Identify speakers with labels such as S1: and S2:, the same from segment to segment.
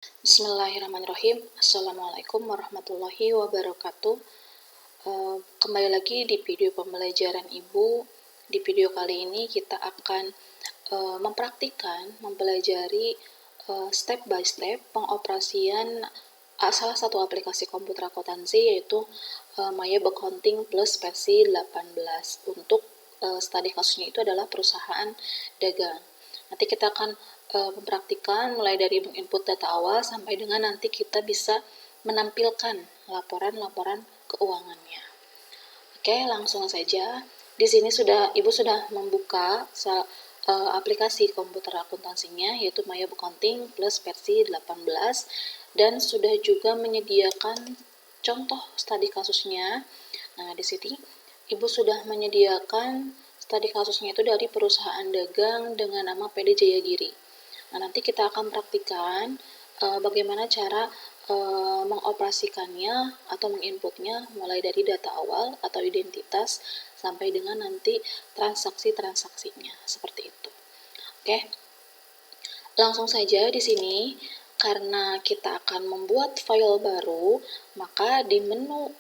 S1: Bismillahirrahmanirrahim. Assalamualaikum warahmatullahi wabarakatuh. Kembali lagi di video pembelajaran Ibu. Di video kali ini kita akan mempelajari step by step pengoperasian salah satu aplikasi komputer akuntansi, yaitu MyWeb Accounting plus versi 18. Untuk studi kasusnya itu adalah perusahaan dagang. Nanti kita akan mempraktikkan mulai dari menginput data awal sampai dengan nanti kita bisa menampilkan laporan-laporan keuangannya. Oke, langsung saja. Di sini Ibu sudah membuka aplikasi komputer akuntansinya, yaitu MyWeb Accounting plus versi 18, dan sudah juga menyediakan contoh studi kasusnya. Nah, di sini Ibu sudah menyediakan studi kasusnya itu dari perusahaan dagang dengan nama PD Jaya Giri. Nah, nanti kita akan praktikan bagaimana cara mengoperasikannya atau menginputnya mulai dari data awal atau identitas sampai dengan nanti transaksi-transaksinya, seperti itu. Oke. Langsung saja di sini, karena kita akan membuat file baru, maka di menu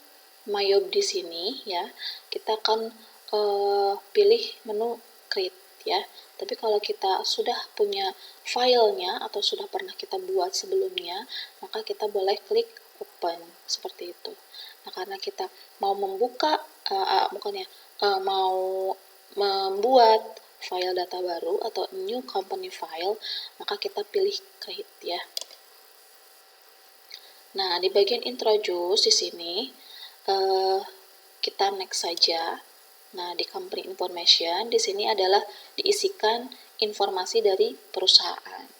S1: MyWeb di sini ya, kita akan pilih menu create ya. Tapi kalau kita sudah punya filenya atau sudah pernah kita buat sebelumnya, maka kita boleh klik open seperti itu. Nah, karena kita mau membuka mau membuat file data baru atau new company file, maka kita pilih create ya. Nah, di bagian introduce di sini kita next saja. Nah, di company information di sini adalah diisikan informasi dari perusahaan.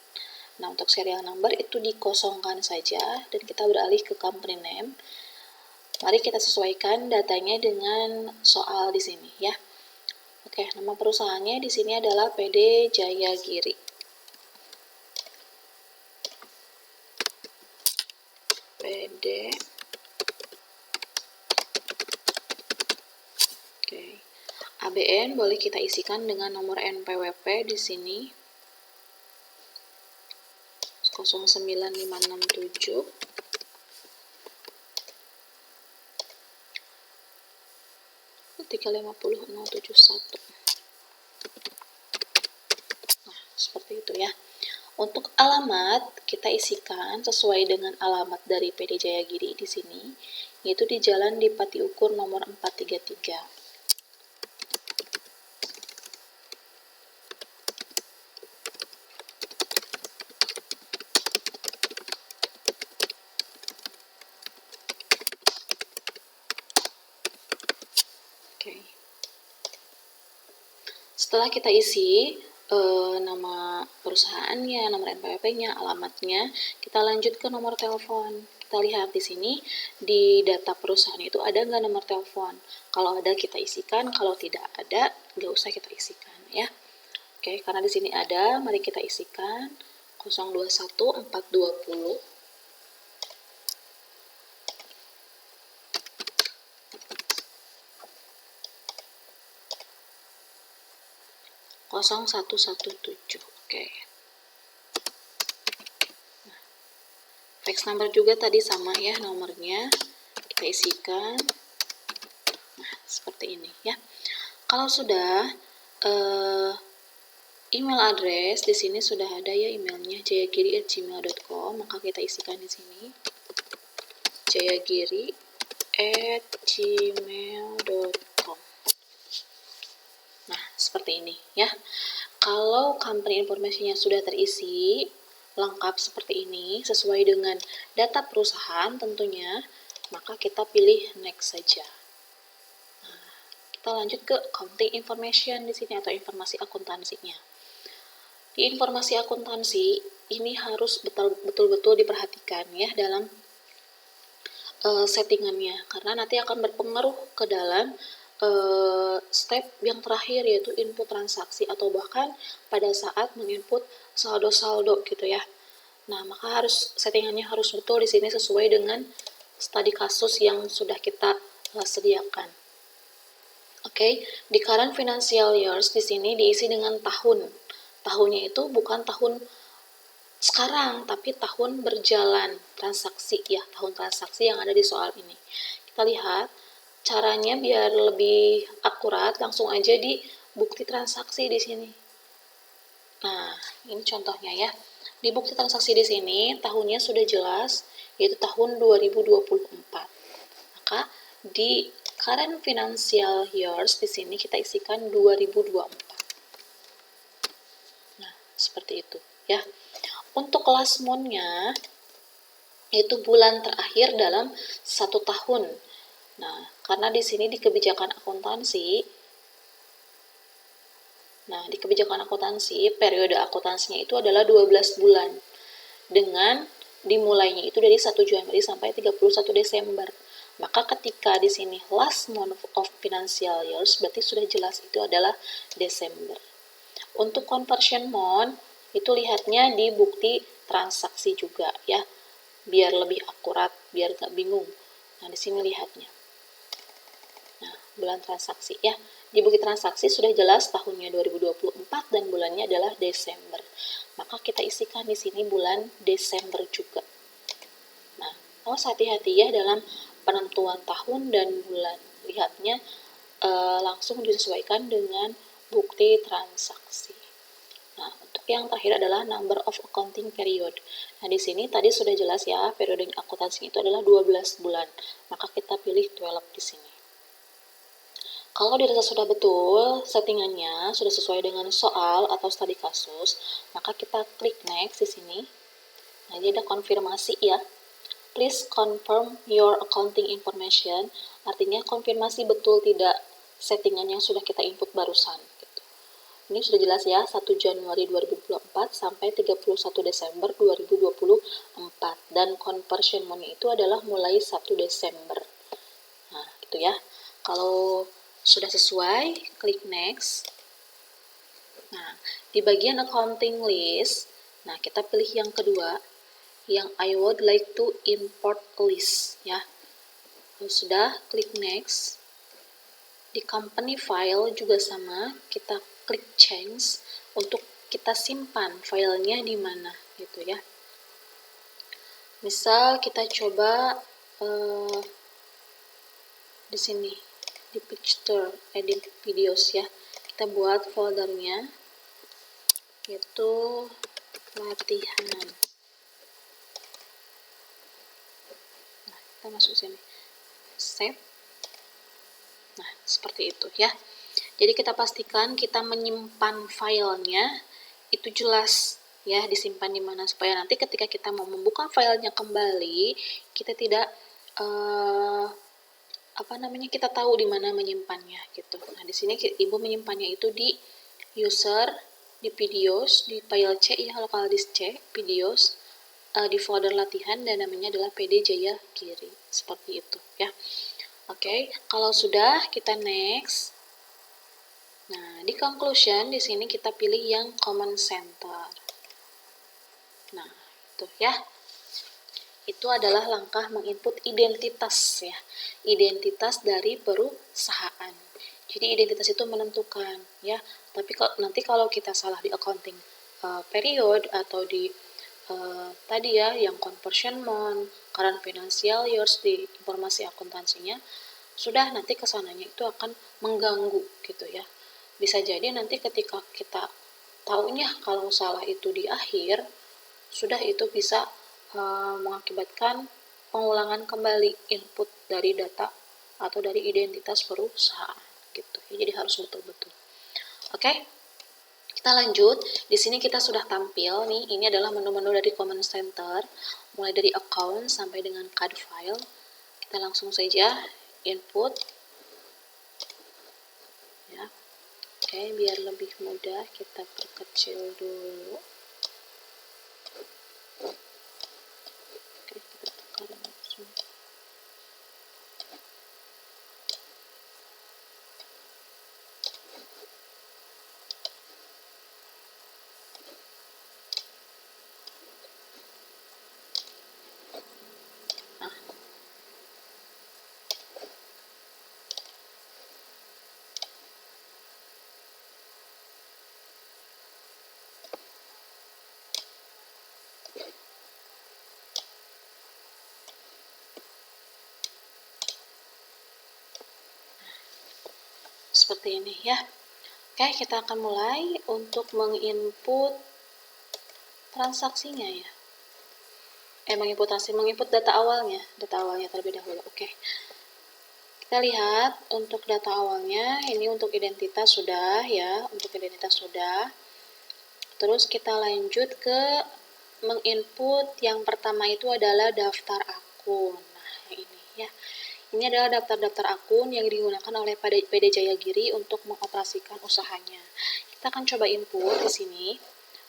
S1: Nah, untuk serial number itu dikosongkan saja dan kita beralih ke company name. Mari kita sesuaikan datanya dengan soal di sini ya. Oke, nama perusahaannya di sini adalah PD Jaya Giri. PD. Oke. ABN boleh kita isikan dengan nomor NPWP di sini 09567 350071. Nah, seperti itu ya. Untuk alamat kita isikan sesuai dengan alamat dari PD Jaya Giri di sini, yaitu di Jalan Dipati Ukur nomor 433. Oke. Setelah kita isi nama perusahaannya, nomor NPWP-nya, alamatnya, kita lanjut ke nomor telepon. Kita lihat di sini di data perusahaan itu ada nggak nomor telepon. Kalau ada kita isikan, kalau tidak ada nggak usah kita isikan ya. Oke, karena di sini ada, mari kita isikan 021420 0117. Oke. Nah, fax number juga tadi sama ya nomornya. Kita isikan. Nah, seperti ini ya. Kalau sudah email address di sini sudah ada ya, emailnya jayagiri@gmail.com, maka kita isikan di sini jayagiri@gmail.com. Nah, seperti ini ya. Kalau company information-nya sudah terisi lengkap seperti ini sesuai dengan data perusahaan tentunya, maka kita pilih next saja. Nah, kita lanjut ke accounting information di sini atau informasi akuntansinya. Di informasi akuntansi ini harus betul-betul diperhatikan ya dalam settingannya, karena nanti akan berpengaruh ke dalam step yang terakhir, yaitu input transaksi atau bahkan pada saat menginput saldo-saldo gitu ya. Nah, maka settingannya harus betul di sini sesuai dengan studi kasus yang sudah kita sediakan. Oke, di current financial years di sini diisi dengan tahun. Tahunnya itu bukan tahun sekarang, tapi tahun berjalan transaksi ya, tahun transaksi yang ada di soal ini. Kita lihat caranya biar lebih akurat, langsung aja di bukti transaksi di sini. Nah, ini contohnya ya. Di bukti transaksi di sini tahunnya sudah jelas, yaitu tahun 2024. Maka di current financial years di sini kita isikan 2024. Nah, seperti itu ya. Untuk last month-nya itu bulan terakhir dalam 1 tahun. Nah, karena di sini di kebijakan akuntansi, periode akuntansinya itu adalah 12 bulan. Dengan dimulainya itu dari 1 Januari sampai 31 Desember. Maka ketika di sini last month of financial years, berarti sudah jelas itu adalah Desember. Untuk conversion month, itu lihatnya di bukti transaksi juga ya, biar lebih akurat, biar nggak bingung. Nah, di sini lihatnya. Nah, bulan transaksi ya. Di bukti transaksi sudah jelas tahunnya 2024 dan bulannya adalah Desember. Maka kita isikan di sini bulan Desember juga. Nah, awas hati-hati ya dalam penentuan tahun dan bulan. Lihatnya langsung disesuaikan dengan bukti transaksi. Nah, untuk yang terakhir adalah number of accounting period. Nah, di sini tadi sudah jelas ya, periode akuntansi itu adalah 12 bulan. Maka kita pilih 12 di sini. Kalau dirasa sudah betul settingannya, sudah sesuai dengan soal atau studi kasus, maka kita klik next di sini. Nah, jadi ada konfirmasi ya. Please confirm your accounting information. Artinya konfirmasi betul tidak settingan yang sudah kita input barusan. Ini sudah jelas ya, 1 Januari 2024 sampai 31 Desember 2024. Dan conversion month itu adalah mulai 1 Desember. Nah, gitu ya. Kalau sudah sesuai, klik next. Nah, di bagian accounting list, nah kita pilih yang kedua, yang I would like to import list ya. Kalau sudah, klik next. Di company file juga sama, kita klik change untuk kita simpan filenya di mana gitu ya. Misal kita coba di sini di picture edit videos ya. Kita buat foldernya yaitu latihan. Nah, kita masuk sini. Save. Nah, seperti itu ya. Jadi kita pastikan kita menyimpan filenya itu jelas ya, disimpan di mana supaya nanti ketika kita mau membuka filenya kembali, kita tidak kita tahu di mana menyimpannya gitu. Nah, di sini Ibu menyimpannya itu di user, di videos, di file C ya, local disk C, videos, di folder latihan dan namanya adalah PD Jaya Giri. Seperti itu ya. Oke, kalau sudah kita next. Nah, di conclusion di sini kita pilih yang common center. Nah, itu ya. Itu adalah langkah menginput identitas ya. Identitas dari perusahaan. Jadi identitas itu menentukan ya. Tapi nanti kalau kita salah di accounting period atau di tadi ya yang conversion month, current financial years di informasi akuntansinya, sudah nanti kesananya itu akan mengganggu gitu ya. Bisa jadi nanti ketika kita taunya kalau salah itu di akhir, sudah itu bisa mengakibatkan pengulangan kembali input dari data atau dari identitas perusahaan gitu. Jadi harus betul-betul. Oke? Kita lanjut, di sini kita sudah tampil nih, ini adalah menu-menu dari Common Center, mulai dari account sampai dengan card file. Kita langsung saja input. Ya. Oke, biar lebih mudah kita perkecil dulu. Oke, kita tekan langsung. seperti ini ya. Oke, kita akan mulai untuk menginput transaksinya ya. Menginput data awalnya terlebih dahulu. Oke. Kita lihat untuk data awalnya, ini untuk identitas sudah ya, Terus kita lanjut ke menginput yang pertama itu adalah daftar akun. Nah, ini ya. Ini adalah daftar-daftar akun yang digunakan oleh PD Jayagiri untuk mengoperasikan usahanya. Kita akan coba input di sini.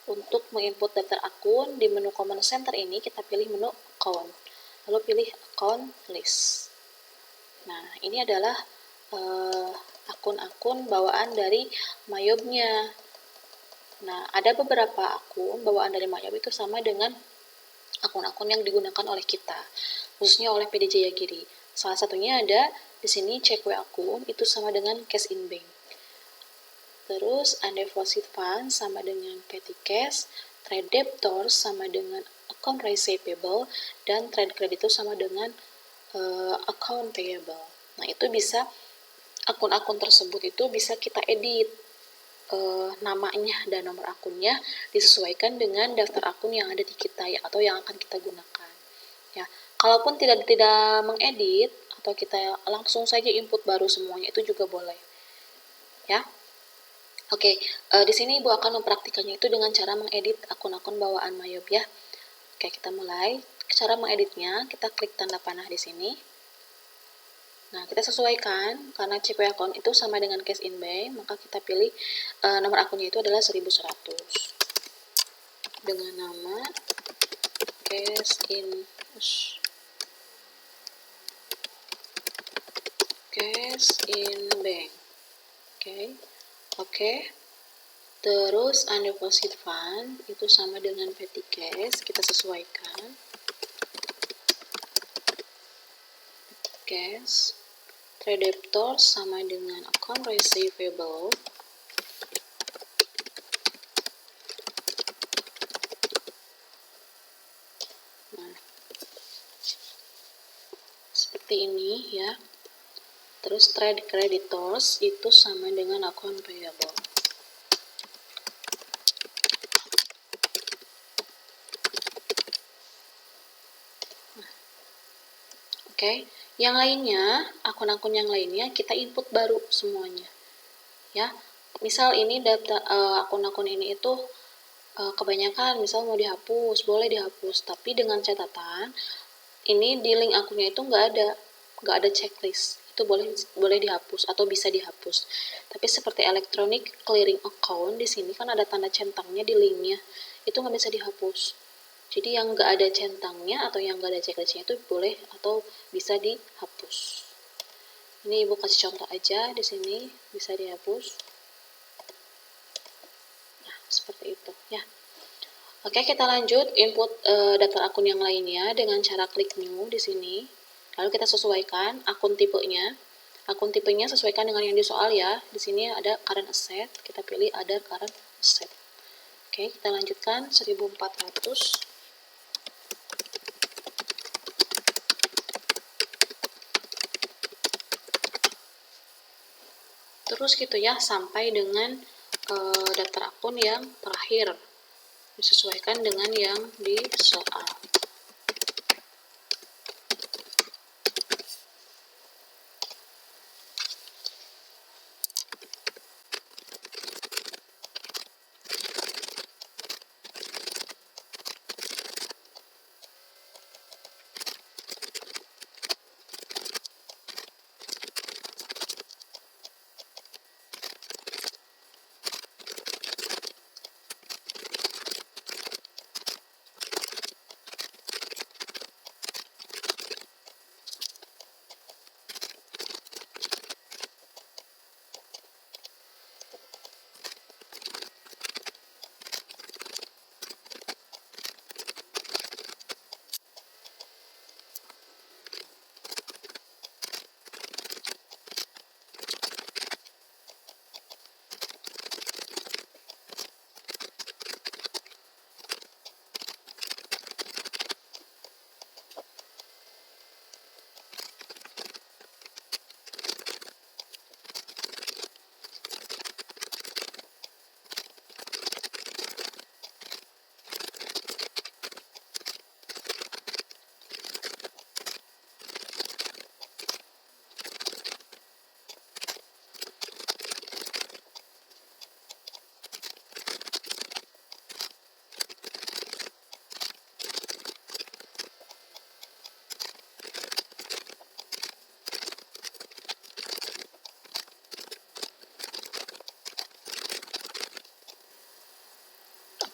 S1: Untuk menginput daftar akun, di menu Command Center ini kita pilih menu Account. Lalu pilih Account List. Nah, ini adalah akun-akun bawaan dari Mayob-nya. Nah, ada beberapa akun bawaan dari Mayob itu sama dengan akun-akun yang digunakan oleh kita, khususnya oleh PD Jayagiri. Salah satunya ada di sini cekwe akun itu sama dengan cash in bank. Terus undeposit fund sama dengan petty cash, trade debtors sama dengan account receivable, dan trade creditor sama dengan account payable. Nah, itu bisa akun-akun tersebut itu bisa kita edit namanya dan nomor akunnya disesuaikan dengan daftar akun yang ada di kita ya, atau yang akan kita gunakan. Ya, kalaupun tidak mengedit atau kita langsung saja input baru semuanya itu juga boleh. Ya. Oke, di sini Ibu akan mempraktikannya itu dengan cara mengedit akun-akun bawaan Mayob ya. Oke, kita mulai. Cara mengeditnya, kita klik tanda panah di sini. Nah, kita sesuaikan karena cekwe akun itu sama dengan cash in bank, maka kita pilih nomor akunnya itu adalah 1100 dengan nama cash in bank. Oke. Terus undeposit fund itu sama dengan petty cash, kita sesuaikan. Cash, trade debtors sama dengan account receivable. Nah, seperti ini ya. Terus trade creditors itu sama dengan account payable. Oke, yang lainnya, akun-akun yang lainnya kita input baru semuanya. Ya, misal ini data akun-akun ini itu kebanyakan misal mau dihapus, boleh dihapus, tapi dengan catatan ini di link akunnya itu nggak ada checklist. Itu boleh dihapus atau bisa dihapus. Tapi seperti electronic clearing account di sini kan ada tanda centangnya di linknya, itu nggak bisa dihapus. Jadi yang nggak ada centangnya atau yang nggak ada checklistnya itu boleh atau bisa dihapus. Ini Ibu kasih contoh aja di sini bisa dihapus. Nah, seperti itu ya. Oke, kita lanjut input daftar akun yang lainnya dengan cara klik new di sini. Lalu kita sesuaikan akun tipenya. Akun tipenya sesuaikan dengan yang di soal ya. Di sini ada current asset, kita pilih ada current asset. Oke, kita lanjutkan 1400. Terus gitu ya sampai dengan daftar akun yang terakhir disesuaikan dengan yang di soal.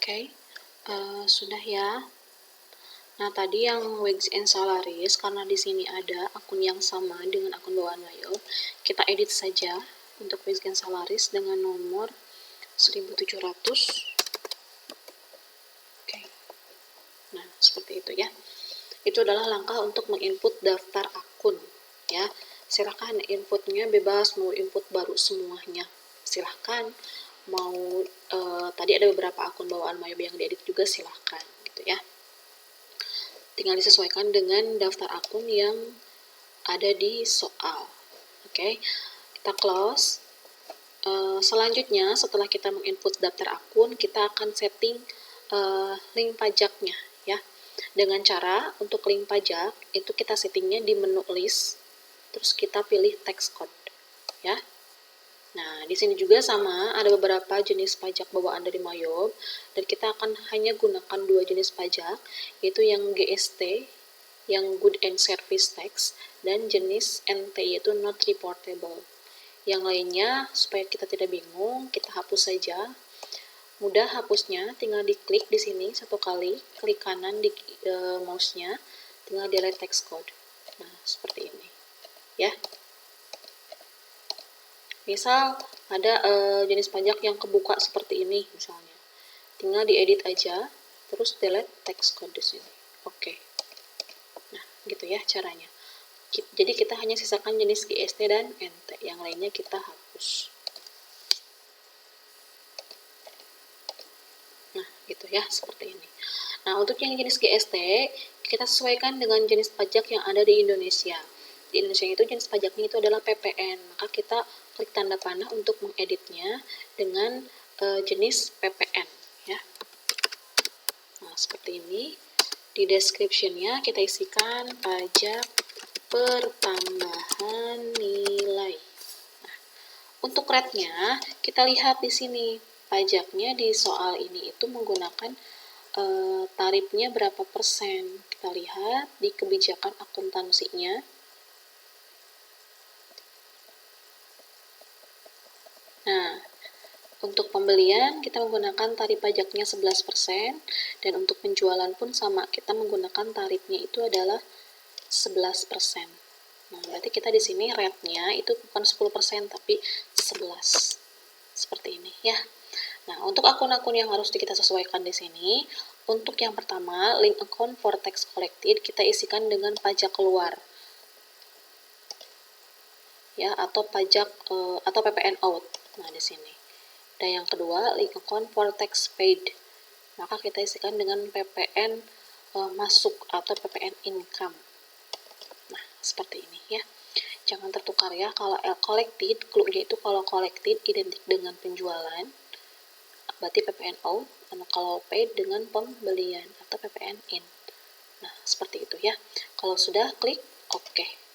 S1: Oke, sudah ya. Nah, tadi yang wages and salaries, karena di sini ada akun yang sama dengan akun bawaan Mayob, kita edit saja untuk wages and salaries dengan nomor 1700. Oke. Nah, seperti itu ya. Itu adalah langkah untuk menginput daftar akun ya. Silahkan inputnya bebas, mau input baru semuanya silahkan, mau tadi ada beberapa akun bawaan Mayob yang diedit juga silahkan gitu ya. Tinggal disesuaikan dengan daftar akun yang ada di soal. Oke, kita close. Selanjutnya setelah kita menginput daftar akun, kita akan setting link pajaknya ya. Dengan cara untuk link pajak itu kita settingnya di menu list, terus kita pilih text code ya. Nah, di sini juga sama, ada beberapa jenis pajak bawaan dari Mayob, dan kita akan hanya gunakan 2 jenis pajak, yaitu yang GST, yang Good and Service Tax, dan jenis NT, yaitu Not Reportable. Yang lainnya, supaya kita tidak bingung, kita hapus saja. Mudah hapusnya, tinggal diklik di sini 1 kali, klik kanan di mouse-nya, tinggal delete text code. Nah, seperti ini, ya. Misal ada jenis pajak yang kebuka seperti ini misalnya, tinggal diedit aja, terus delete text code di sini. Oke. Nah, gitu ya caranya. Jadi kita hanya sisakan jenis GST dan NT, yang lainnya kita hapus. Nah, gitu ya, seperti ini. Nah, untuk yang jenis GST, kita sesuaikan dengan jenis pajak yang ada di Indonesia. Di Indonesia itu jenis pajaknya itu adalah PPN, maka kita klik tanda panah untuk mengeditnya dengan jenis PPN ya. Nah, seperti ini. Di description-nya kita isikan pajak pertambahan nilai. Nah, untuk rate-nya kita lihat di sini. Pajaknya di soal ini itu menggunakan tarifnya berapa persen. Kita lihat di kebijakan akuntansinya. Nah, untuk pembelian kita menggunakan tarif pajaknya 11%, dan untuk penjualan pun sama, kita menggunakan tarifnya itu adalah 11%. Nah, berarti kita di sini rate-nya itu bukan 10% tapi 11. Seperti ini ya. Nah, untuk akun-akun yang harus kita sesuaikan di sini, untuk yang pertama, link account for tax collected kita isikan dengan pajak keluar. Ya, atau pajak atau PPN out. Nah, di sini. Dan yang kedua, link account for tax paid. Maka kita isikan dengan PPN masuk atau PPN income. Nah, seperti ini ya. Jangan tertukar ya, kalau collected, clue-nya itu kalau collected identik dengan penjualan, berarti PPN out, atau kalau paid dengan pembelian atau PPN in. Nah, seperti itu ya. Kalau sudah, klik OK.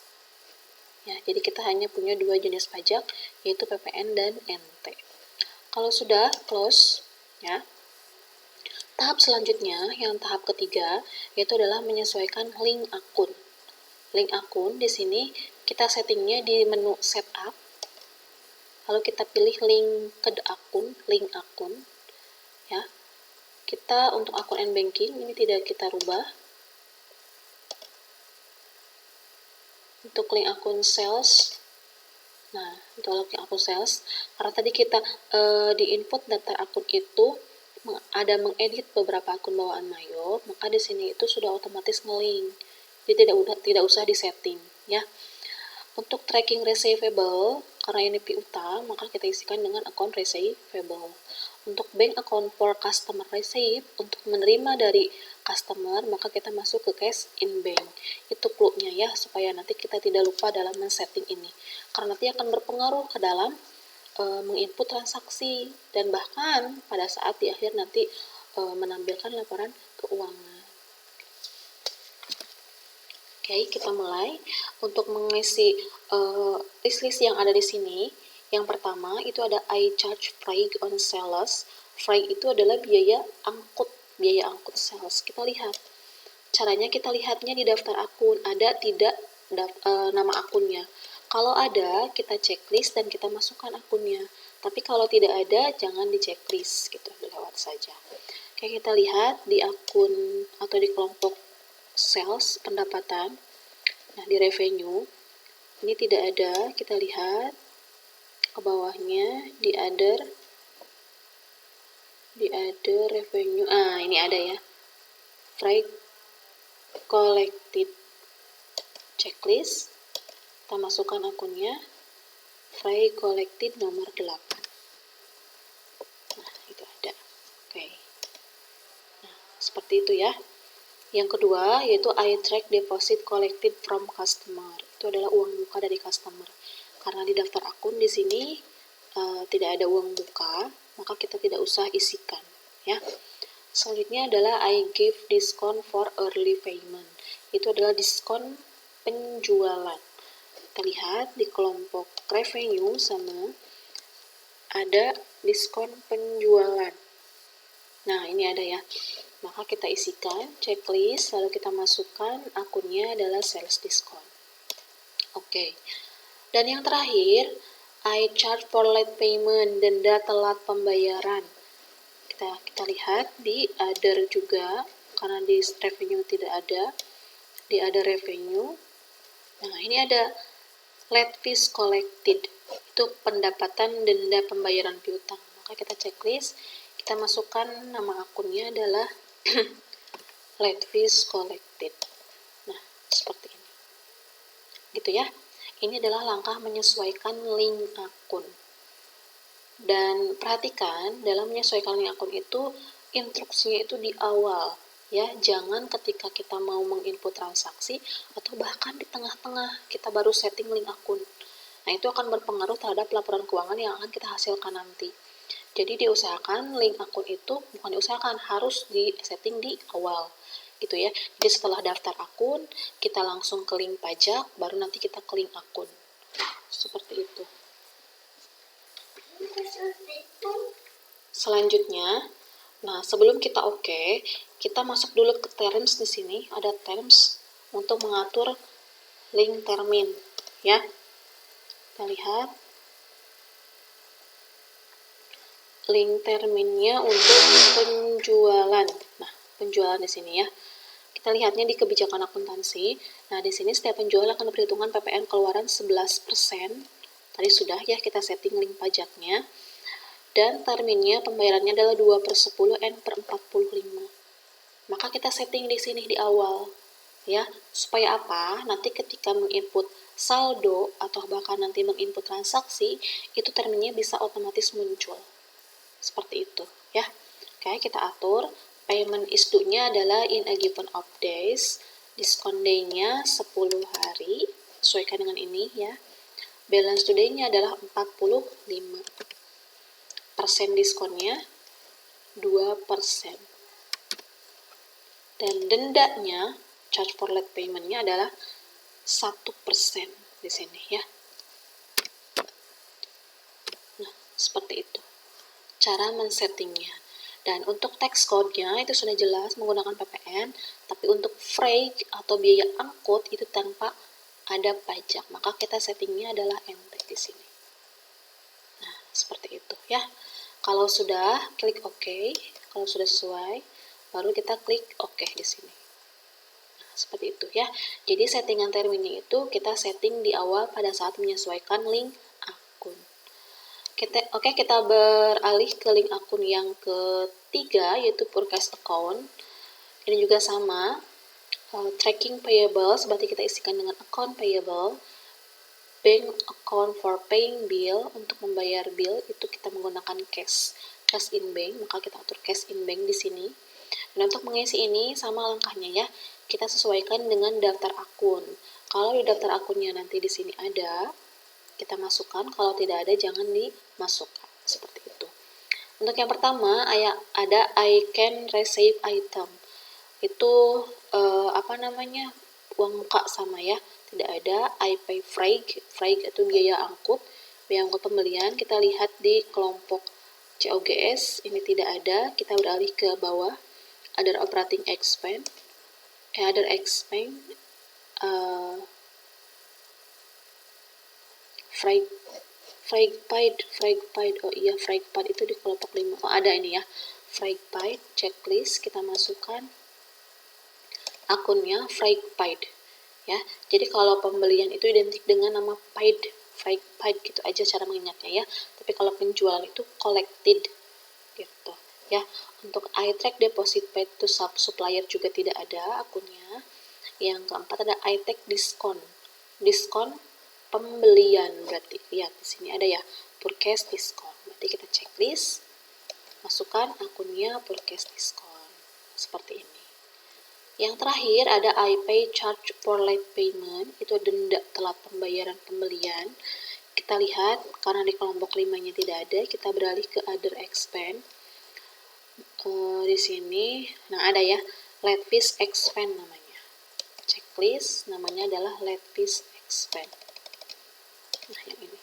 S1: Ya, jadi kita hanya punya 2 jenis pajak, yaitu PPN dan NT. Kalau sudah, close ya. Tahap selanjutnya, yang tahap ketiga, yaitu adalah menyesuaikan link akun. Link akun di sini kita settingnya di menu setup. Lalu kita pilih link akun ya. Kita untuk akun n-banking ini tidak kita rubah. Untuk link akun sales, nah untuk link akun sales, karena tadi kita di input daftar akun itu ada mengedit beberapa akun bawaan Mayob, maka di sini itu sudah otomatis nge-link, jadi tidak usah disetting ya. Untuk tracking receivable, karena ini piutang, maka kita isikan dengan akun receivable. Untuk bank account for customer receive, untuk menerima dari customer, maka kita masuk ke cash in bank. Itu clue-nya ya, supaya nanti kita tidak lupa dalam men-setting ini. Karena nanti akan berpengaruh ke dalam menginput transaksi, dan bahkan pada saat di akhir nanti menampilkan laporan keuangan. Oke, kita mulai. Untuk mengisi list-list yang ada di sini, yang pertama itu ada I charge freight on sales. Freight itu adalah biaya angkut sales. Kita lihat. Caranya kita lihatnya di daftar akun, ada tidak nama akunnya. Kalau ada, kita checklist dan kita masukkan akunnya. Tapi kalau tidak ada, jangan di checklist gitu, lewat saja. Oke, Oke, kita lihat di akun atau di kelompok sales pendapatan. Nah, di revenue ini tidak ada, kita lihat ke bawahnya di other revenue. Ini ada ya. Freight collected checklist. Kita masukkan akunnya. Freight collected nomor 8. Nah, itu ada. Oke. Nah, seperti itu ya. Yang kedua yaitu I track deposit collected from customer. Itu adalah uang muka dari customer. Karena di daftar akun di sini tidak ada uang muka, maka kita tidak usah isikan ya. Selanjutnya adalah I give discount for early payment. Itu adalah diskon penjualan. Kita lihat di kelompok revenue sama ada diskon penjualan. Nah, ini ada ya. Maka kita isikan checklist, lalu kita masukkan akunnya adalah sales discount. Oke. Dan yang terakhir, I charge for late payment, denda telat pembayaran. Kita lihat di other juga, karena di revenue tidak ada. Di other revenue. Nah, ini ada late fees collected. Itu pendapatan denda pembayaran piutang. Maka kita checklist, kita masukkan nama akunnya adalah late fees collected. Nah, seperti ini. Gitu ya. Ini adalah langkah menyesuaikan link akun. Dan perhatikan, dalam menyesuaikan link akun itu, instruksinya itu di awal. Ya, jangan ketika kita mau menginput transaksi, atau bahkan di tengah-tengah kita baru setting link akun. Nah, itu akan berpengaruh terhadap laporan keuangan yang akan kita hasilkan nanti. Jadi diusahakan link akun itu, bukan diusahakan, harus di setting di awal. Gitu ya. Jadi setelah daftar akun, kita langsung ke link pajak, baru nanti kita ke link akun. Seperti itu. Selanjutnya, nah sebelum kita kita masuk dulu ke terms di sini. Ada terms untuk mengatur link termin, ya. Kita lihat link terminnya untuk penjualan. Nah, penjualan di sini ya. Kita lihatnya di kebijakan akuntansi. Nah, di sini setiap penjual akan diperhitungkan PPN keluaran 11%. Tadi sudah ya kita setting link pajaknya. Dan terminnya pembayarannya adalah 2/10 N/45. Maka kita setting di sini di awal. Ya, supaya apa? Nanti ketika menginput saldo atau bahkan nanti menginput transaksi, itu terminnya bisa otomatis muncul. Seperti itu, ya. Oke, kita atur. Payment is due-nya adalah in a given of days. Diskon day-nya 10 hari. Sesuaikan dengan ini, ya. Balance today-nya adalah 45. Persen diskonnya 2%. Dan dendanya, charge for late payment-nya adalah 1% di sini, ya. Nah, seperti itu cara men-settingnya. Dan untuk tax code-nya itu sudah jelas menggunakan PPN, tapi untuk freight atau biaya angkut itu tanpa ada pajak. Maka kita settingnya adalah NT di sini. Nah, seperti itu ya. Kalau sudah, klik OK. Kalau sudah sesuai, baru kita klik OK di sini. Nah, seperti itu ya. Jadi settingan terminnya itu kita setting di awal pada saat menyesuaikan link akun. Oke, kita beralih ke link akun yang ketiga, yaitu purchase account. Ini juga sama, tracking payables, berarti kita isikan dengan account payable. Bank account for paying bill, untuk membayar bill itu kita menggunakan cash in bank, maka kita atur cash in bank di sini. Dan untuk mengisi ini sama langkahnya ya, kita sesuaikan dengan daftar akun. Kalau di daftar akunnya nanti di sini ada, kita masukkan, kalau tidak ada jangan dimasukkan, seperti itu. Untuk yang pertama ada I can receive item, itu uang muka sama ya, tidak ada. I pay freight itu biaya angkut pembelian. Kita lihat di kelompok COGS ini tidak ada, kita beralih ke bawah, other operating expense, freight paid, oh iya, freight paid itu di kelompok 5. Oh, ada ini ya, Fraigpaid checklist, kita masukkan akunnya Fraigpaid ya. Jadi kalau pembelian itu identik dengan nama paid, Fraigpaid gitu aja cara mengingatnya ya. Tapi kalau penjualan itu collected gitu ya. Untuk iTrack deposit paid to supplier juga tidak ada akunnya. Yang keempat ada iTrack diskon. Diskon pembelian berarti. Lihat di sini ada ya, purchase diskon. Berarti kita checklist, masukkan akunnya purchase diskon. Seperti ini. Yang terakhir ada iPay charge for late payment, itu denda telat pembayaran pembelian. Kita lihat karena di kelompok 5-nya tidak ada, kita beralih ke other expense. Di sini, nah ada ya, late fees expense namanya. Checklist namanya adalah late fees expense. Nah, yang ini.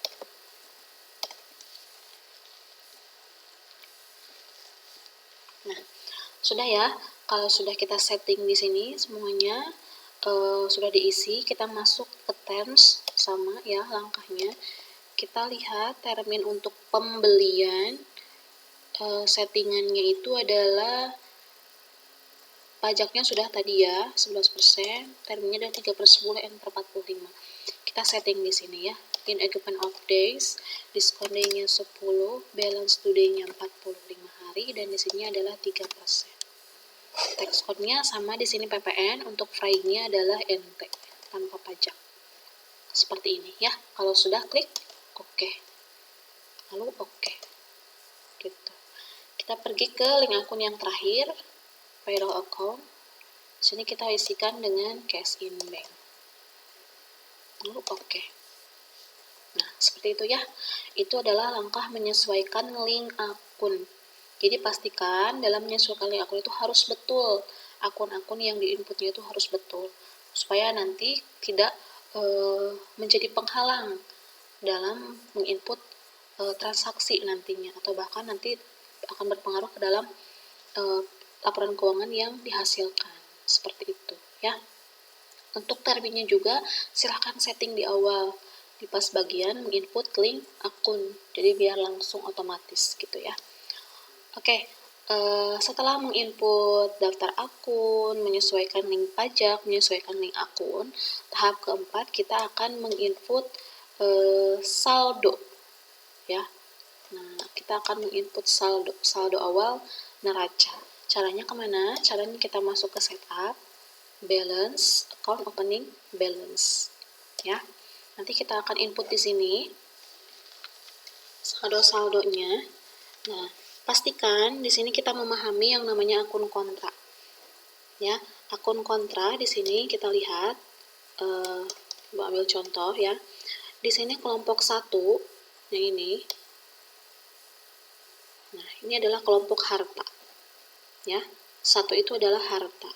S1: Nah, sudah ya. Kalau sudah kita setting di sini semuanya sudah diisi, kita masuk ke terms sama ya langkahnya. Kita lihat termin untuk pembelian, settingannya itu adalah pajaknya sudah tadi ya 11%, terminnya adalah 3/10/45. Kita setting di sini ya. In agreement of days, diskon day-nya 10, balance due day-nya 45 hari, dan di sini adalah 3%. Tax code-nya sama di sini PPN, untuk fry-nya adalah NT tanpa pajak. Seperti ini ya. Kalau sudah klik oke. Lalu oke. Gitu. Kita pergi ke link akun yang terakhir, payroll account. Sini kita isikan dengan cash in bank. Lalu oke. Nah, seperti itu ya. Itu adalah langkah menyesuaikan link akun. Jadi pastikan dalam menyesuaikan link akun itu harus betul. Akun-akun yang diinputnya itu harus betul. Supaya nanti tidak menjadi penghalang dalam menginput transaksi nantinya. Atau bahkan nanti akan berpengaruh ke dalam laporan keuangan yang dihasilkan. Seperti itu ya. Untuk terminnya juga silahkan setting di awal. Di pas bagian menginput link akun. Jadi biar langsung otomatis gitu ya. Oke, setelah menginput daftar akun, menyesuaikan link pajak, menyesuaikan link akun, tahap keempat kita akan menginput saldo ya. Nah, kita akan menginput saldo awal neraca. Caranya kemana? Caranya kita masuk ke setup, balance, account opening balance ya. Nanti kita akan input di sini saldo-saldonya. Nah, pastikan di sini kita memahami yang namanya akun kontra. Ya, akun kontra di sini kita lihat, ambil contoh ya. Di sini kelompok 1 yang ini. Nah, ini adalah kelompok harta. Ya, 1 itu adalah harta.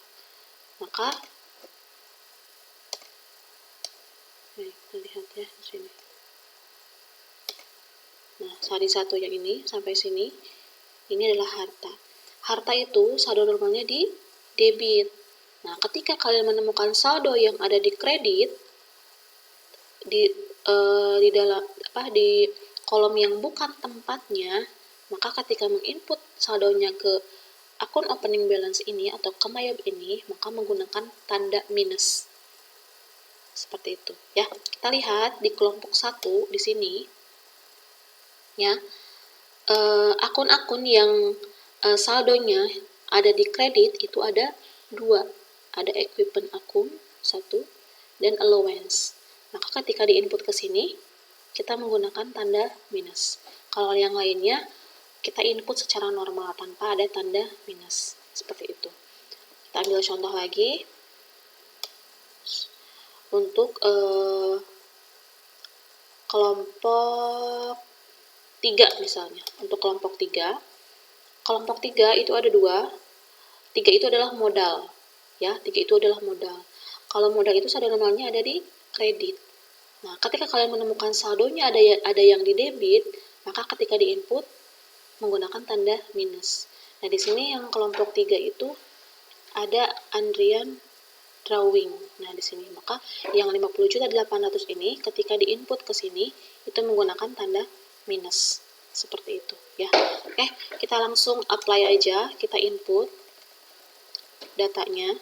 S1: Maka kita lihat ya di sini. Nah, hari 1 yang ini sampai sini. Ini adalah harta. Harta itu saldo normalnya di debit. Nah, ketika kalian menemukan saldo yang ada di kredit di dalam di kolom yang bukan tempatnya, maka ketika menginput saldonya ke akun opening balance ini atau ke MyOB ini, maka menggunakan tanda minus. Seperti itu ya. Kita lihat di kelompok 1 di sini ya. Akun-akun yang saldonya ada di kredit itu ada 2, ada equipment akun 1 dan allowance. Maka ketika diinput ke sini kita menggunakan tanda minus. Kalau yang lainnya kita input secara normal tanpa ada tanda minus. Seperti itu. Kita ambil contoh lagi untuk kelompok 3 misalnya. Untuk kelompok 3 itu ada 2. 3 itu adalah modal ya. 3 itu adalah modal. Kalau modal itu saldo normalnya ada di kredit. Nah, ketika kalian menemukan saldonya ada yang di debit, maka ketika diinput menggunakan tanda minus. Nah, di sini yang kelompok 3 itu ada Andrian drawing. Nah, di sini maka yang 50.800.000 ini ketika diinput ke sini itu menggunakan tanda minus. seperti itu ya. Oke, kita langsung apply aja, kita input datanya,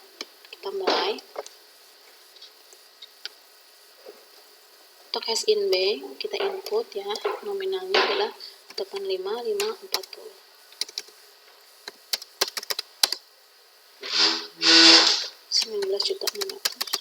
S1: kita mulai. Untuk cash in bank kita input ya, nominalnya adalah 85.540. 19.600.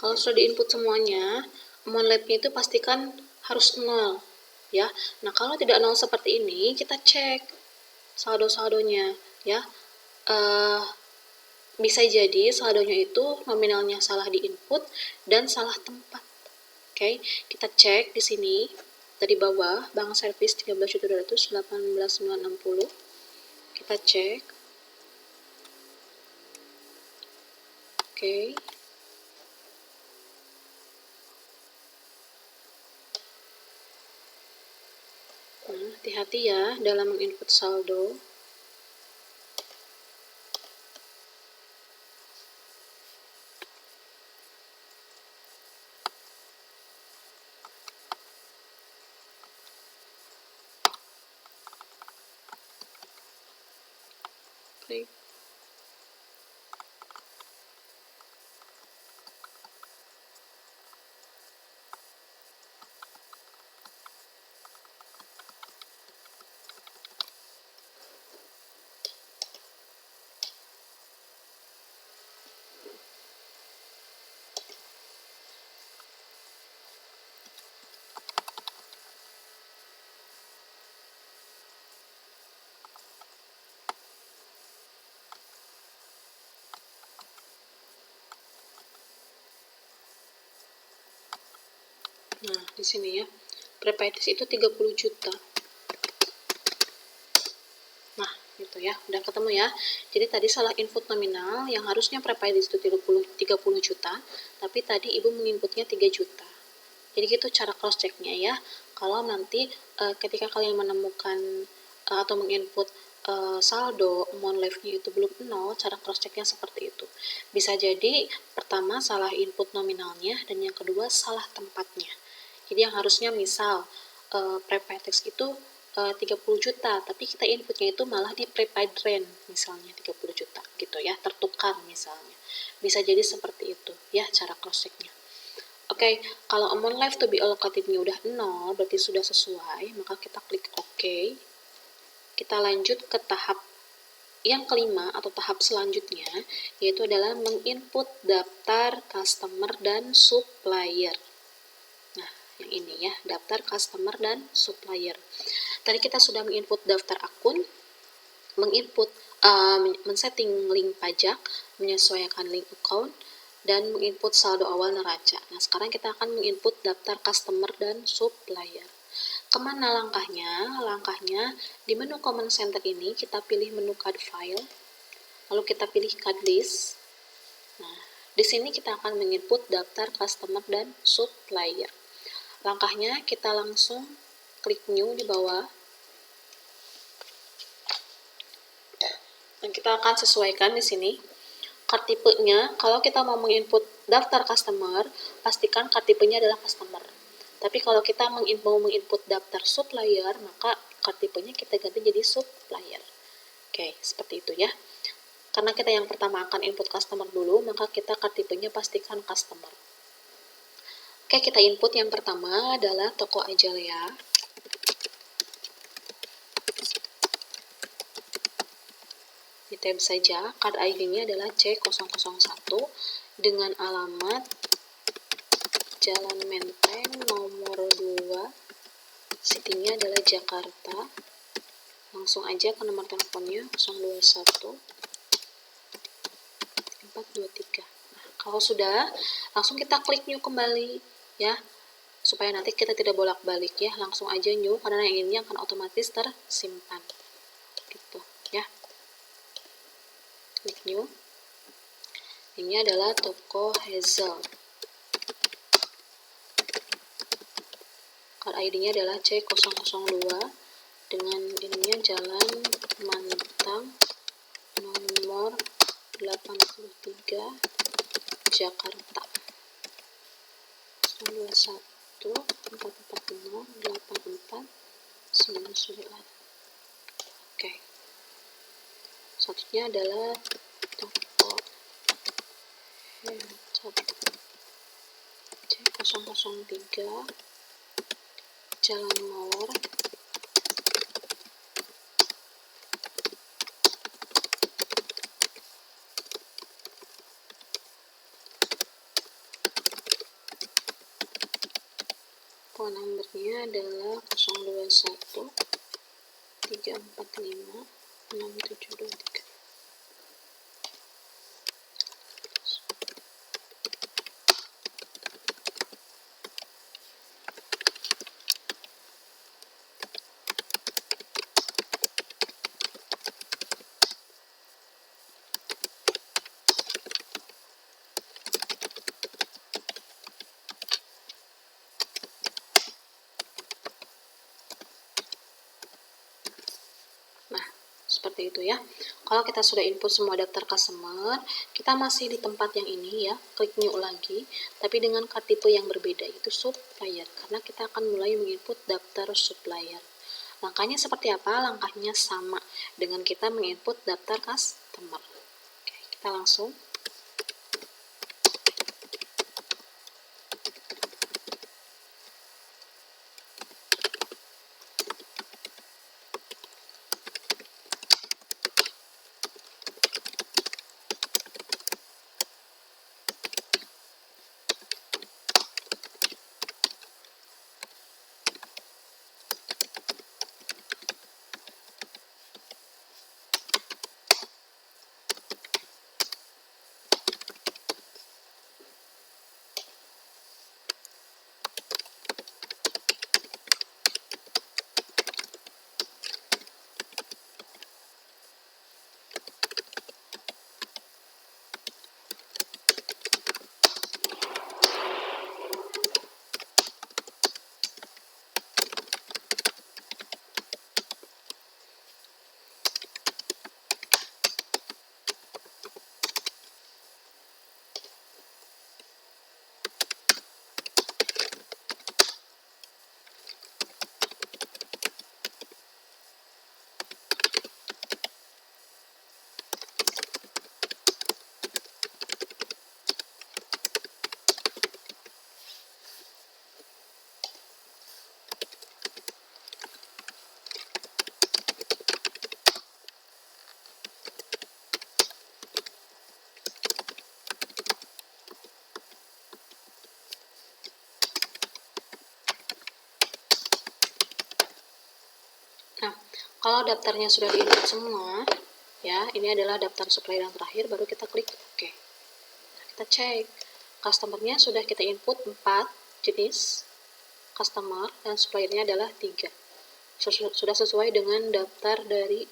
S1: Kalau sudah diinput semuanya, amount lab-nya itu pastikan harus 0 ya. Nah, kalau tidak 0 seperti ini, kita cek saldo-saldonya ya. Bisa jadi saldonya itu nominalnya salah di input dan salah tempat. Oke, kita cek di sini dari bawah, bank service 13.200, 18.960. Kita cek. Oke. Nah, hati-hati ya dalam menginput saldo. Oke. Nah, di sini ya, prepaid itu 30 juta. Nah, gitu ya, udah ketemu ya. Jadi tadi salah input nominal, yang harusnya prepaid itu 30 juta, tapi tadi ibu menginputnya 3 juta. Jadi gitu cara cross checknya ya. Kalau nanti ketika kalian menemukan atau menginput saldo amount left-nya itu belum 0, cara cross checknya seperti itu. Bisa jadi pertama salah input nominalnya, dan yang kedua salah tempatnya. Jadi yang harusnya misal prepaid itu 30 juta, tapi kita inputnya itu malah di prepaid rent misalnya 30 juta gitu. gitu ya, tertukar misalnya. Bisa jadi seperti itu ya cara cross checknya. Oke, kalau amount left to be allocated-nya udah 0, berarti sudah sesuai, maka kita klik OK. Kita lanjut ke tahap yang kelima atau tahap selanjutnya, yaitu adalah menginput daftar customer dan supplier. Nah, yang ini ya, daftar customer dan supplier. Tadi kita sudah menginput daftar akun, menginput men-setting link pajak, menyesuaikan link account, dan menginput saldo awal neraca. Nah, sekarang kita akan menginput daftar customer dan supplier. Kemana langkahnya? Langkahnya di menu command center ini kita pilih menu card file, lalu kita pilih card list. Nah, di sini kita akan menginput daftar customer dan supplier. Langkahnya kita langsung klik new di bawah. Dan kita akan sesuaikan di sini. Card tipenya, kalau kita mau menginput daftar customer, pastikan card tipenya adalah customer. Tapi kalau kita mau menginput daftar supplier, maka card tipenya kita ganti jadi supplier. Oke, seperti itu ya. Karena kita yang pertama akan input customer dulu, maka kita card tipenya pastikan customer. Oke, kita input yang pertama adalah toko Ajalea. Di tab saja, card ID-nya adalah C001 dengan alamat Jalan Menteng nomor 2, city-nya adalah Jakarta. Langsung aja ke nomor teleponnya 021 423. Nah, kalau sudah, langsung kita klik new kembali ya, supaya nanti kita tidak bolak-balik ya, langsung aja new karena yang ini akan otomatis tersimpan gitu ya. Klik new. Ini adalah toko Hazel. Card ID-nya adalah C002 dengan ininya Jalan Mantang nomor 83 Jakarta. 021 440 84 99. Oke. Selanjutnya adalah toko C003 Jalan Mawar phone numbernya adalah 021 345 6723. Seperti itu ya. Kalau kita sudah input semua daftar customer, kita masih di tempat yang ini ya, klik new lagi, tapi dengan card tipe yang berbeda, itu supplier, karena kita akan mulai menginput daftar supplier. Langkahnya seperti apa? Langkahnya sama dengan kita menginput daftar customer. Oke, kita langsung Kalau daftarnya sudah diinput semua, ya, ini adalah daftar supplier yang terakhir, baru kita klik OK. Nah, kita cek, customer-nya sudah kita input 4 jenis customer dan suppliernya adalah 3. Sudah sesuai dengan daftar dari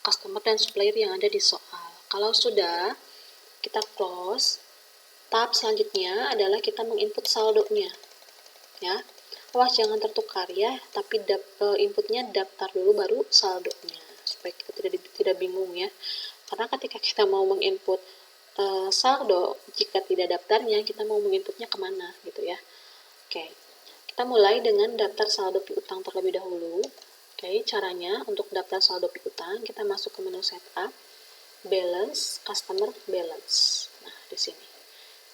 S1: customer dan supplier yang ada di soal. Kalau sudah, kita close. Tahap selanjutnya adalah kita menginput saldonya, ya. Awas jangan tertukar ya, tapi inputnya daftar dulu baru saldonya, supaya kita tidak bingung ya. Karena ketika kita mau menginput saldo, jika tidak daftarnya, kita mau menginputnya kemana gitu ya. Oke, kita mulai dengan daftar saldo piutang terlebih dahulu. Oke, caranya untuk daftar saldo piutang, kita masuk ke menu setup, balance, customer balance. Nah, di sini.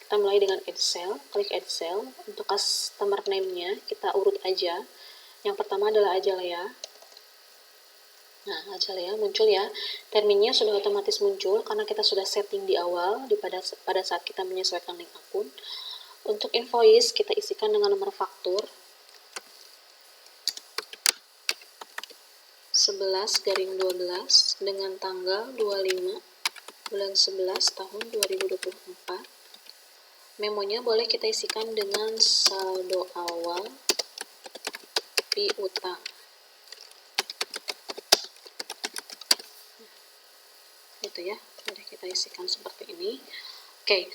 S1: Kita mulai dengan add cell, klik add cell. Untuk customer name-nya kita urut aja. Yang pertama adalah Ajalea. Nah, Ajalea muncul ya. Terminnya sudah otomatis muncul karena kita sudah setting di awal pada saat kita menyesuaikan link akun. Untuk invoice kita isikan dengan nomor faktur 11/12 dengan tanggal 25 bulan 11 tahun 2024. Memonya boleh kita isikan dengan saldo awal piutang. Gitu ya, boleh kita isikan seperti ini. Oke,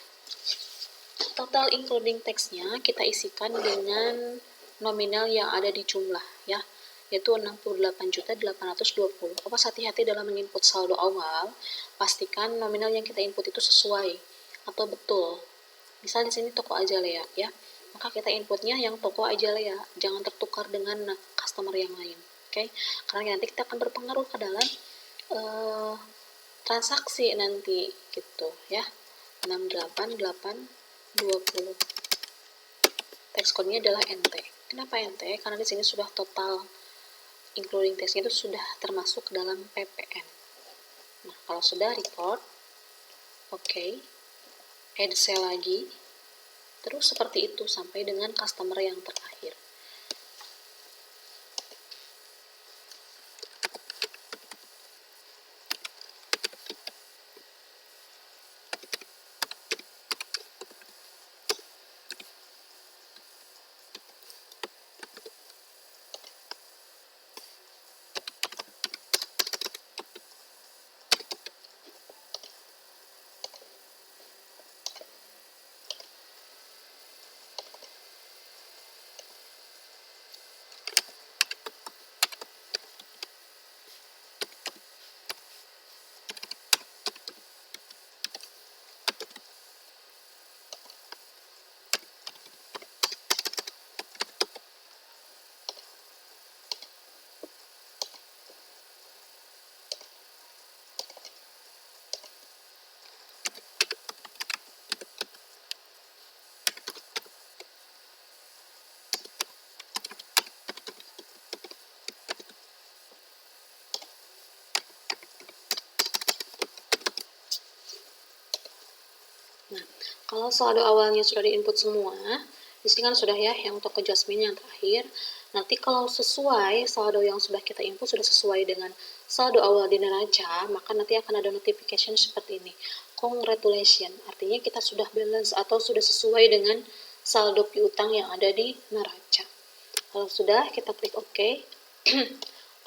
S1: total including text-nya kita isikan dengan nominal yang ada di jumlah ya, yaitu 68.820. Awas hati-hati dalam menginput saldo awal, pastikan nominal yang kita input itu sesuai atau betul. Misal di sini toko Ajalea ya, maka kita inputnya yang toko Ajalea, jangan tertukar dengan customer yang lain, oke? Karena nanti kita akan berpengaruh ke dalam transaksi nanti gitu ya. 68820. Text code-nya adalah NT. Kenapa NT? Karena di sini sudah total including text-nya itu sudah termasuk dalam PPN. Nah, kalau sudah record, oke. Add cell lagi, terus seperti itu sampai dengan customer yang terakhir. Nah, kalau saldo awalnya sudah diinput semua, di sini kan sudah ya yang untuk adjustment yang terakhir. Nanti kalau sesuai saldo yang sudah kita input sudah sesuai dengan saldo awal di neraca, maka nanti akan ada notification seperti ini. Congratulations, artinya kita sudah balance atau sudah sesuai dengan saldo piutang yang ada di neraca. Kalau sudah, kita klik OK.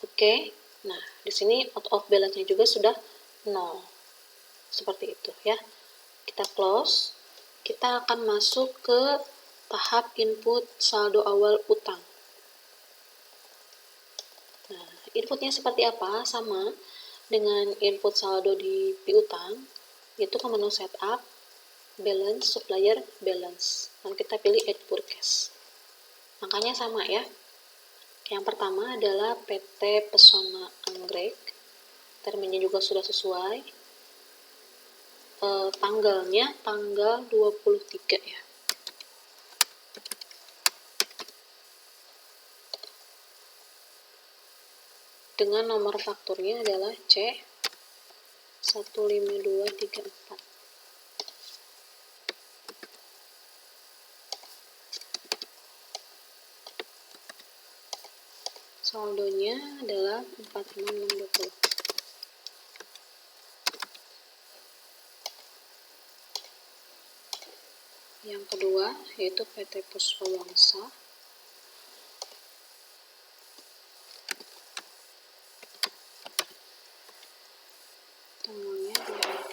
S1: Oke. Nah, di sini out of balance-nya juga sudah 0. Seperti itu ya. Kita close, kita akan masuk ke tahap input saldo awal utang. Nah, inputnya seperti apa? Sama dengan input saldo di piutang, yaitu ke menu setup, balance, supplier, balance. Dan kita pilih add purchase. Angkanya sama ya. Yang pertama adalah PT Pesona Anggrek. Terminnya juga sudah sesuai. Tanggalnya tanggal 23 ya. Dengan nomor fakturnya adalah C15234. saldonya adalah 46.620. Yang kedua yaitu PT Puspawangsa. Tanggalnya dia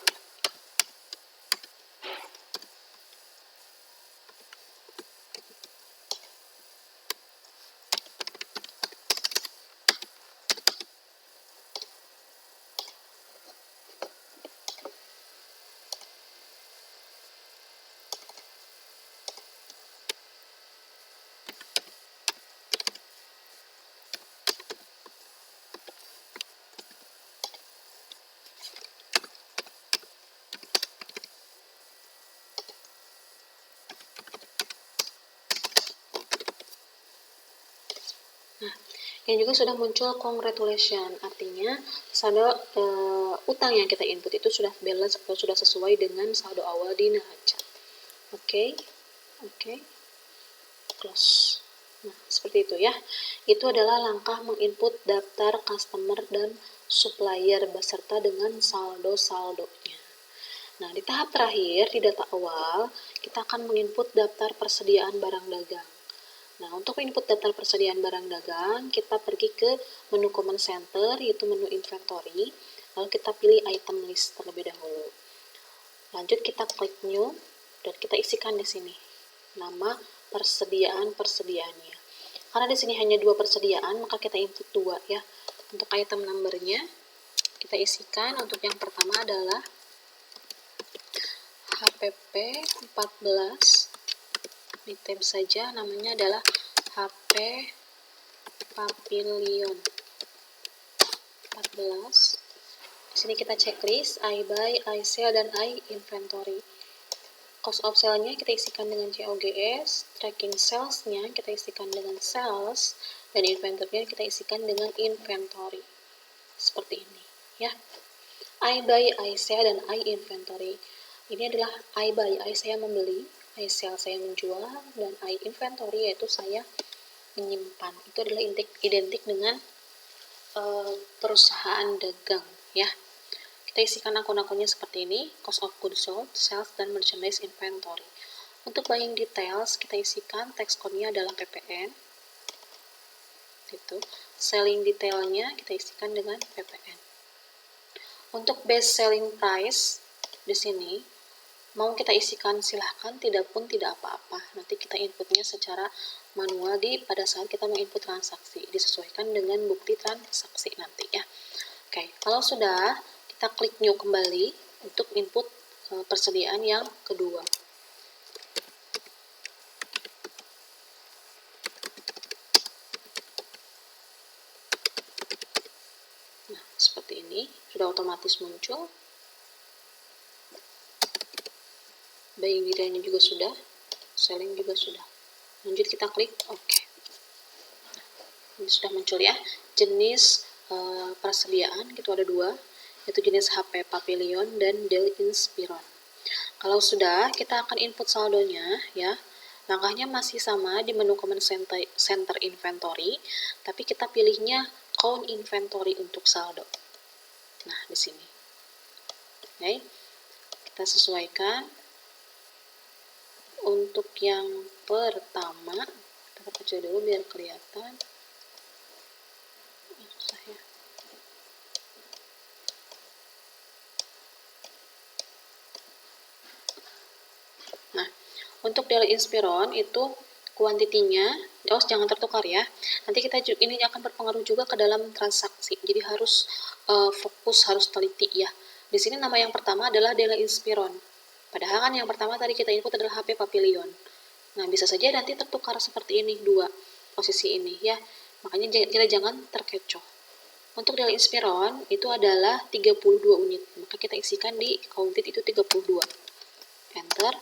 S1: yang juga sudah muncul congratulation, artinya saldo utang yang kita input itu sudah balance atau sudah sesuai dengan saldo awal di neraca. Oke, close. Nah, seperti itu ya. Itu adalah langkah menginput daftar customer dan supplier beserta dengan saldo-saldonya. Nah, di tahap terakhir di data awal, kita akan menginput daftar persediaan barang dagang. Nah, untuk input daftar persediaan barang dagang, kita pergi ke menu command center, yaitu menu inventory, lalu kita pilih item list terlebih dahulu. Lanjut kita klik new, dan kita isikan di sini nama persediaan-persediaannya. Karena di sini hanya 2 persediaan, maka kita input 2 ya. Untuk item numbernya, kita isikan untuk yang pertama adalah HPP 14, di tab saja namanya adalah HP Pavilion 14. Di sini kita checklist I buy, I sell, dan I inventory. Cost of sale-nya kita isikan dengan COGS, tracking sales-nya kita isikan dengan sales, dan inventory-nya kita isikan dengan inventory. Seperti ini ya. I buy, I sell, dan I inventory. Ini adalah I buy, I saya membeli, I sell saya menjual, dan I inventory yaitu saya menyimpan. Itu adalah identik dengan perusahaan dagang ya. Kita isikan akun-akunnya seperti ini, cost of goods sold, sales, dan merchandise inventory. Untuk buying details, kita isikan text code-nya adalah PPN. Gitu. Selling detailnya kita isikan dengan PPN. Untuk best selling price, di sini, mau kita isikan silahkan, tidak pun tidak apa-apa. Nanti kita inputnya secara manual pada saat kita menginput transaksi. Disesuaikan dengan bukti transaksi nanti ya. Oke, kalau sudah, kita klik new kembali untuk input persediaan yang kedua. Nah, seperti ini, sudah otomatis muncul. Buying detailnya juga sudah, selling juga sudah. Lanjut kita klik OK. Ini sudah muncul ya. Jenis persediaan itu ada 2, yaitu jenis HP Pavilion dan Dell Inspiron. Kalau sudah, kita akan input saldonya ya. Langkahnya masih sama di menu command center inventory, tapi kita pilihnya count inventory untuk saldo. Nah, di sini. Oke. Kita sesuaikan. Untuk yang pertama, kita kecil dulu biar kelihatan. Susah ya. Nah, untuk Dell Inspiron itu kuantitinya, jangan tertukar ya. Nanti ini akan berpengaruh juga ke dalam transaksi. Jadi harus fokus, harus teliti ya. Di sini nama yang pertama adalah Dell Inspiron. Padahal kan yang pertama tadi kita input adalah HP Pavilion. Nah, bisa saja nanti tertukar seperti ini, 2 posisi ini ya. Makanya jangan terkecoh. Untuk Dell Inspiron itu adalah 32 unit. Maka kita isikan di counted itu 32. Enter.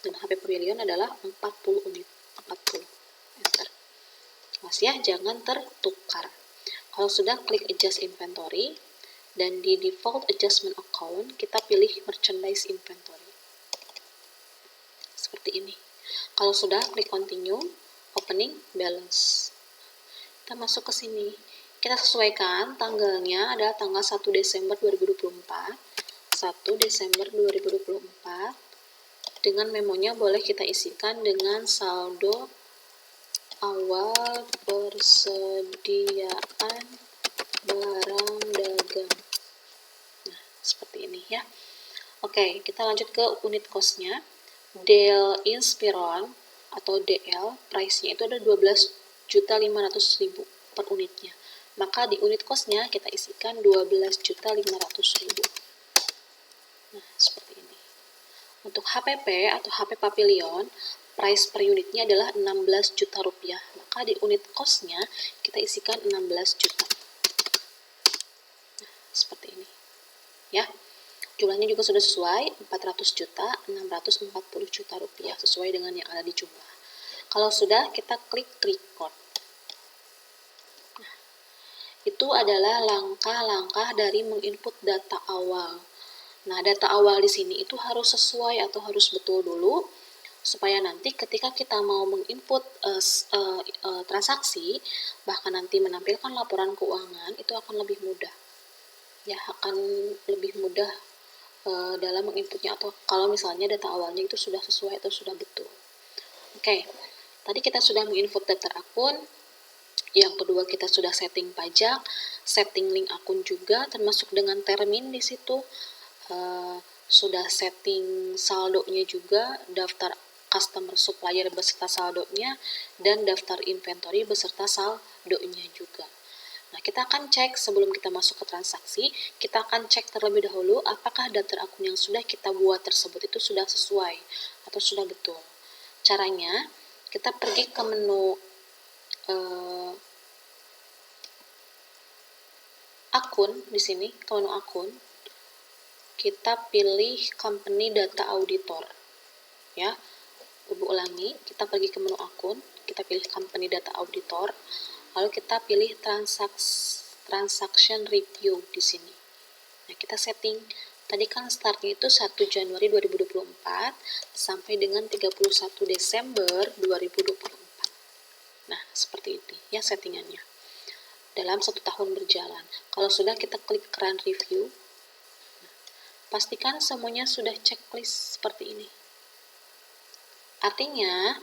S1: Dan HP Pavilion adalah 40 unit. 40. Enter. Mas ya, jangan tertukar. Kalau sudah, klik adjust inventory. Dan di default adjustment account, kita pilih merchandise inventory. Seperti ini. Kalau sudah, klik continue, opening balance. Kita masuk ke sini. Kita sesuaikan tanggalnya adalah tanggal 1 Desember 2024. 1 Desember 2024. Dengan memonya boleh kita isikan dengan saldo awal persediaan barang dagang. Nah, seperti ini ya. Oke, kita lanjut ke unit cost-nya. Del Inspiron atau DL, price-nya itu ada 12.500.000 per unitnya. Maka di unit cost-nya kita isikan 12.500.000. Nah, seperti ini. Untuk HPP atau HP Pavilion, price per unitnya adalah 16 juta rupiah. Maka di unit cost-nya kita isikan 16 juta. Nah, seperti ini. Ya. Jumlahnya juga sudah sesuai, 400 juta, 640 juta rupiah, sesuai dengan yang ada di jumlah. Kalau sudah, kita klik record. Nah, itu adalah langkah-langkah dari menginput data awal. Nah, data awal di sini itu harus sesuai atau harus betul dulu, supaya nanti ketika kita mau menginput transaksi, bahkan nanti menampilkan laporan keuangan, itu akan lebih mudah. Ya, akan lebih mudah dalam menginputnya, atau kalau misalnya data awalnya itu sudah sesuai atau sudah betul. Oke, tadi kita sudah menginput daftar akun. Yang kedua, kita sudah setting pajak, setting link akun juga, termasuk dengan termin di situ. Sudah setting saldonya juga, daftar customer supplier beserta saldonya, dan daftar inventory beserta saldonya juga. Nah, kita akan cek sebelum kita masuk ke transaksi, kita akan cek terlebih dahulu apakah daftar akun yang sudah kita buat tersebut itu sudah sesuai atau sudah betul. Caranya, kita pergi ke menu akun di sini, ke menu akun, kita pilih company data auditor. Ya, Ibu ulangi, kita pergi ke menu akun, kita pilih company data auditor. Lalu kita pilih transaction review di sini. Nah, kita setting. Tadi kan startnya itu 1 Januari 2024 sampai dengan 31 Desember 2024. Nah, seperti ini ya settingannya. Dalam 1 tahun berjalan. Kalau sudah, kita klik run review. Nah, pastikan semuanya sudah checklist seperti ini. Artinya,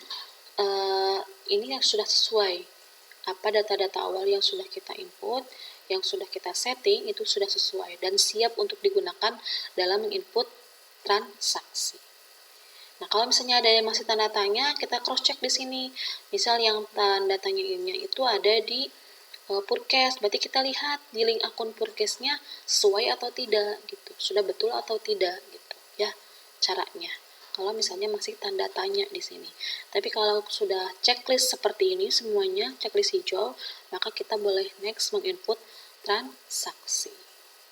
S1: ini yang sudah sesuai. Apa data-data awal yang sudah kita input, yang sudah kita setting, itu sudah sesuai dan siap untuk digunakan dalam menginput transaksi. Nah, kalau misalnya ada yang masih tanda tanya, kita cross check di sini. Misal yang tanda tanya itu ada di Purkes, berarti kita lihat di link akun Purkesnya sesuai atau tidak gitu. Sudah betul atau tidak gitu ya caranya. Kalau misalnya masih tanda tanya di sini. Tapi kalau sudah checklist seperti ini semuanya, checklist hijau, maka kita boleh next menginput transaksi.